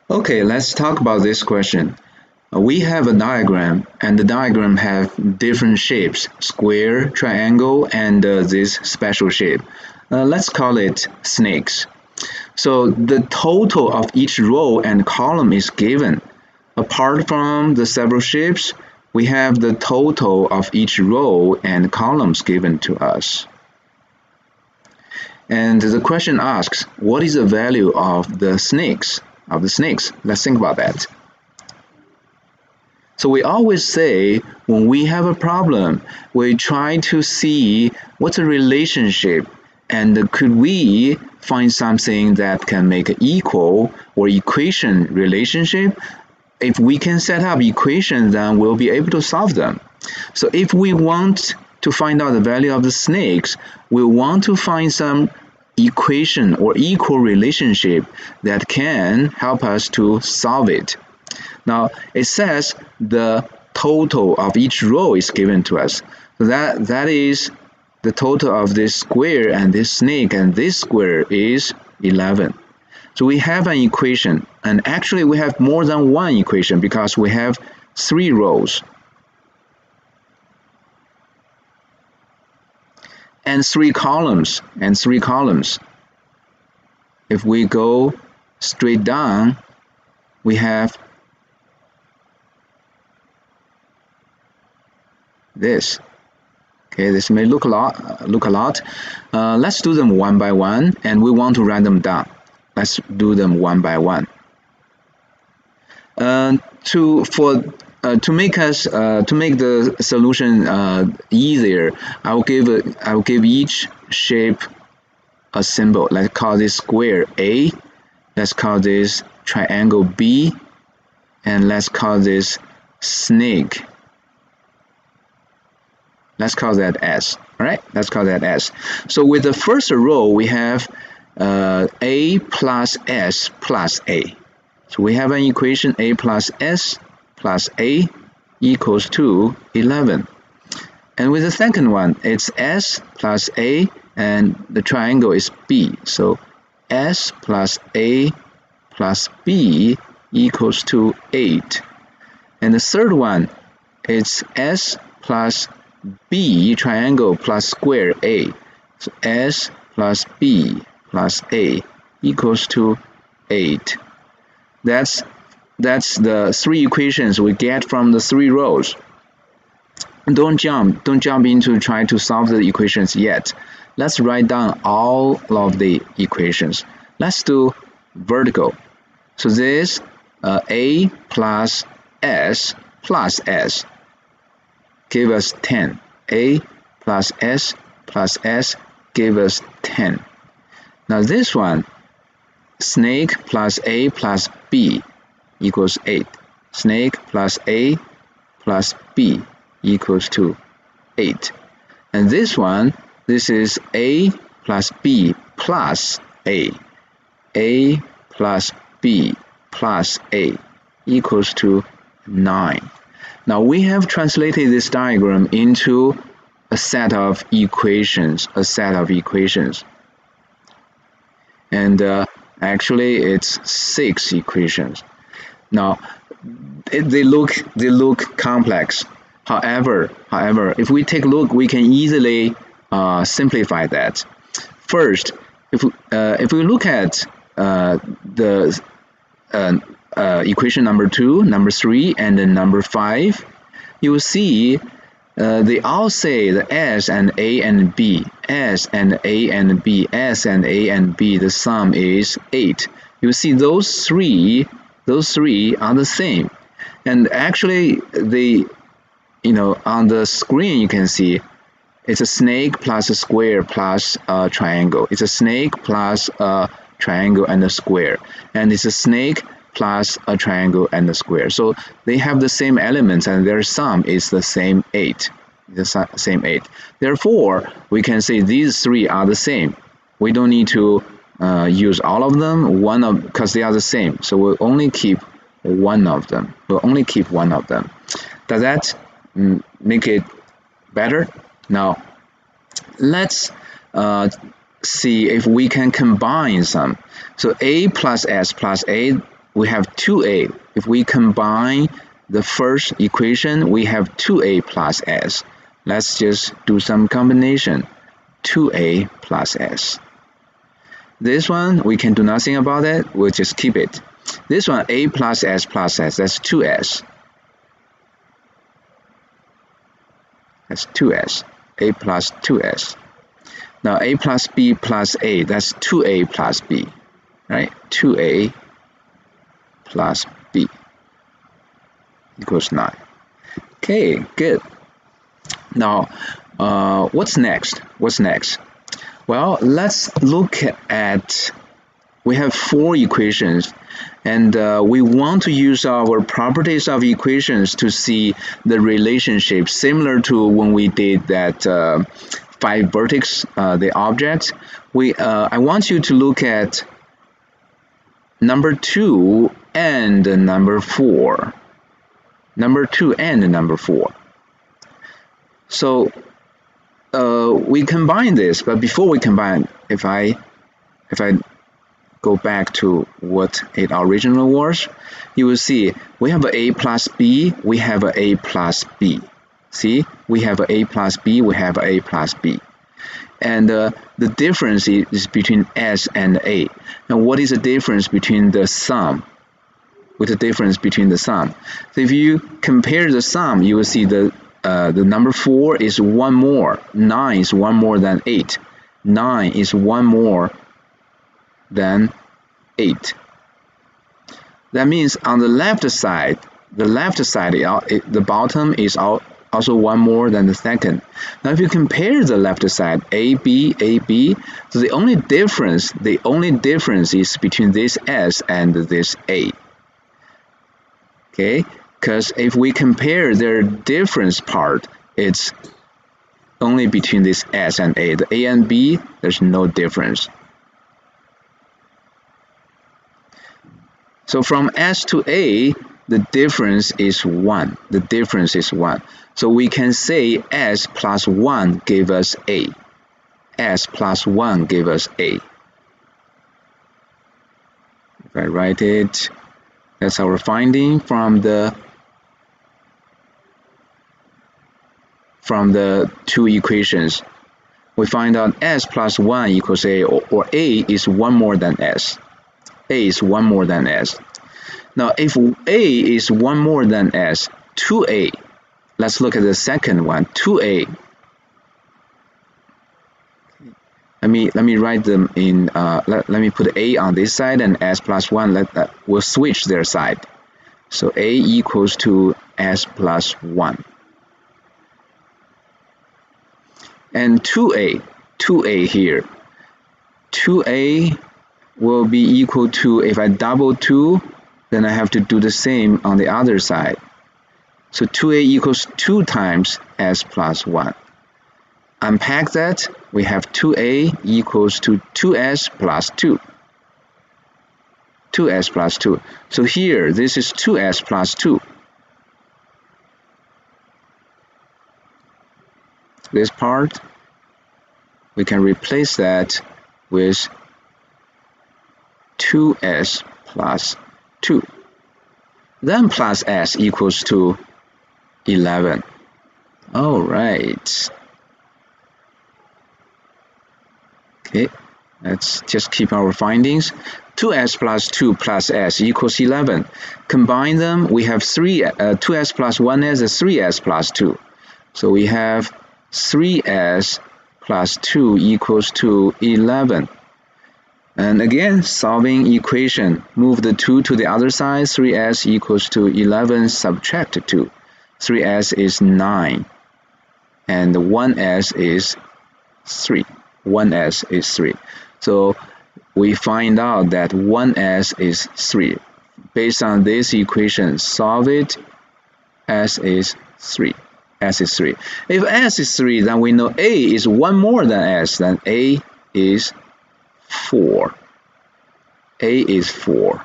Okay, let's talk about this question. We have a diagram, and the diagram have different shapes, square, triangle, and this special shape. Let's call it snakes. So the total of each row and column is given. Apart from the several shapes, we have the total of each row and columns given to us. And the question asks, what is the value of the snakes? Let's think about that. So we always say when we have a problem, we try to see what's a relationship and could we find something that can make an equal or equation relationship. If we can set up equations, then we'll be able to solve them. So if we want to find out the value of the snakes, we want to find some equation or equal relationship that can help us to solve it. Now it says the total of each row is given to us. So that is the total of this square and this snake and this square is 11. So we have an equation, and actually we have more than one equation because we have 3 rows and 3 columns If we go straight down, we have this. Okay, this may look a lot. Let's do them one by one, and we want to write them down. Let's do them one by one. To make the solution easier, I will give each shape a symbol. Let's call this square A. Let's call this triangle B, and let's call this snake. Let's call that S. All right, let's call that S. So with the first row, we have A plus S plus A. So we have an equation A plus S plus A equals to 11. And with the second one, it's S plus A and the triangle is B. So S plus A plus B equals to 8. And the third one, it's S plus B triangle plus square A. So S plus B plus A equals to 8. That's the 3 equations we get from the 3 rows. Don't jump into trying to solve the equations yet. Let's write down all of the equations. Let's do vertical. So this A plus S give us 10. A plus S give us 10. Now this one, snake plus A plus B equals 8. Snake plus A plus B equals to 8. And this one, this is A plus B plus A. A plus B plus A equals to 9. Now we have translated this diagram into a set of equations. And actually it's 6 equations. Now they look complex. However, if we take a look, we can easily simplify that. First, if we look at the equation number 2, number 3, and then number 5, you will see they all say the S and A and B, S and A and B, S and A and B, the sum is 8. You see those three are the same. And actually on the screen you can see it's a snake plus a square plus a triangle. It's a snake plus a triangle and a square. And it's a snake plus a triangle and a square. So they have the same elements and their sum is the same 8. Therefore, we can say these 3 are the same. We don't need to use all of them, because they are the same. So we'll only keep one of them. Does that make it better? Now, let's see if we can combine some. So A plus S plus A, we have 2a. If we combine the first equation, we have 2a plus s. Let's just do some combination. 2a plus s. This one, we can do nothing about it. We'll just keep it. This one, a plus s, that's 2s. That's 2s. a plus 2s. Now, a plus b plus a, that's 2a plus b. Right? 2a plus b equals 9. Okay, good. Now, what's next? Well, let's look at, we have 4 equations, and we want to use our properties of equations to see the relationship, similar to when we did that 5 vertex, the objects. I want you to look at number 2 and number 4. Number 2 and number 4. So we combine this, but before we combine, if I go back to what it originally was, you will see we have a plus b, we have a plus b. See, we have a plus b, we have a plus b. And the difference is between s and a. And what is the difference between the sum? With the difference between the sum. So if you compare the sum, you will see the number 4 is 1 more. 9 is 1 more than 8. 9 is 1 more than 8. That means on the left side, the bottom is also 1 more than the second. Now if you compare the left side, AB, so the only difference is between this S and this A. Okay, because if we compare their difference part, it's only between this S and A. The A and B, there's no difference. So from S to A, the difference is 1. The difference is 1. So we can say S plus 1 gave us A. S plus 1 gave us A. If I write it, that's our finding from the 2 equations. We find out S plus 1 equals A, or A is 1 more than S. A is 1 more than S. Now, if A is 1 more than S, 2A. Let's look at the second one, 2A. Let me write them in. Let me put A on this side and S plus 1. We'll switch their side. So A equals to S plus 1. And 2A here. 2A will be equal to, if I double 2, then I have to do the same on the other side. So 2A equals 2 times S plus 1. Unpack that, we have 2A equals to 2S plus 2. 2S plus 2. So here, this is 2S plus 2. This part, we can replace that with 2S plus 2. Then plus S equals to 11. All right. Okay, let's just keep our findings. 2S plus 2 plus S equals 11. Combine them, we have 2S plus 1S is 3S plus 2. So we have 3S plus 2 equals to 11. And again, solving equation, move the 2 to the other side, 3S equals to 11, subtract 2. 3S is 9, and 1S is 3. 1S is 3. So we find out that 1S is 3. Based on this equation, solve it. S is 3. S is 3. If S is 3, then we know A is 1 more than S, then A is 4. A is 4.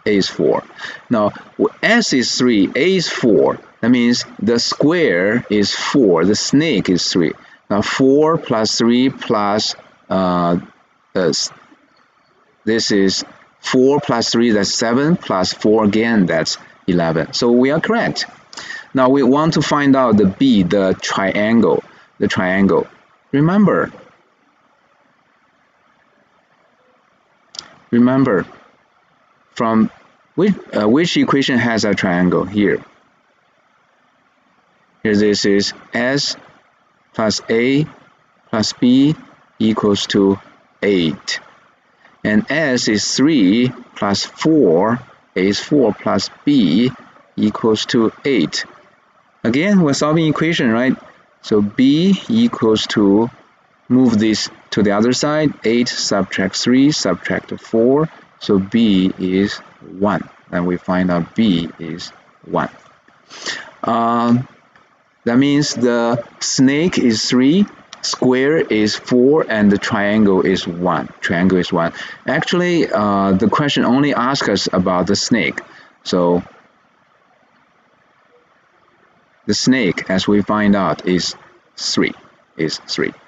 A is 4. Now, S is 3, A is 4. That means the square is 4, the snake is 3. Now, 4 plus 3 plus this is 4 plus 3, that's 7, plus 4 again, that's 11. So we are correct. Now we want to find out the B, the triangle. Remember, from which equation has a triangle here? Here this is S plus A plus B equals to 8. And S is 3 plus 4, A is 4 plus B equals to 8. Again, we're solving equation, right? So B equals to, move this to the other side, 8 subtract 3 subtract 4, so B is 1. And we find out B is 1. That means the snake is 3, square is 4, and the triangle is 1. Actually, the question only asks us about the snake. So the snake, as we find out, is 3.